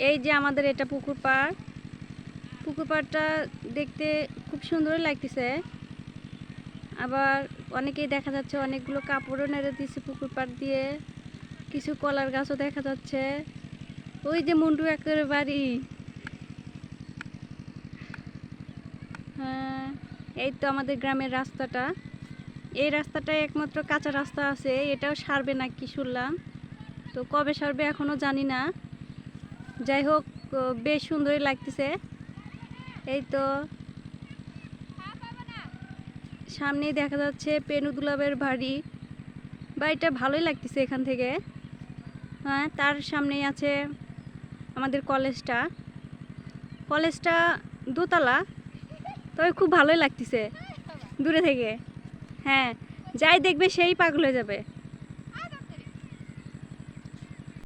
এই যে আমাদের এটা পুকুর পাড়। পুকুর পাড়টা দেখতে খুব সুন্দরই লাগতেছে। আবার অনেকেই দেখা যাচ্ছে অনেকগুলো কাপড়ও নেড়ে দিচ্ছে পুকুর পাড় দিয়ে। কিছু কলার গাছও দেখা যাচ্ছে। ওই যে মুন্ডু একের বাড়ি। হ্যাঁ, এই তো আমাদের গ্রামের রাস্তাটা। এই রাস্তাটায় একমাত্র কাঁচা রাস্তা আছে, এটাও সারবে নাকি শুনলাম। তো কবে সারবে এখনো জানি না। যাই হোক, বেশ সুন্দরই লাগতেছে। এই তো সামনেই দেখা যাচ্ছে পেনু দুলাবের বাড়ি। বাড়িটা ভালোই লাগতেছে এখান থেকে। হ্যাঁ, তার সামনেই আছে আমাদের কলেজটা। কলেজটা দোতলা, তবে খুব ভালোই লাগতেছে দূরে থেকে। হ্যাঁ, যাই দেখবে সেই পাগল হয়ে যাবে।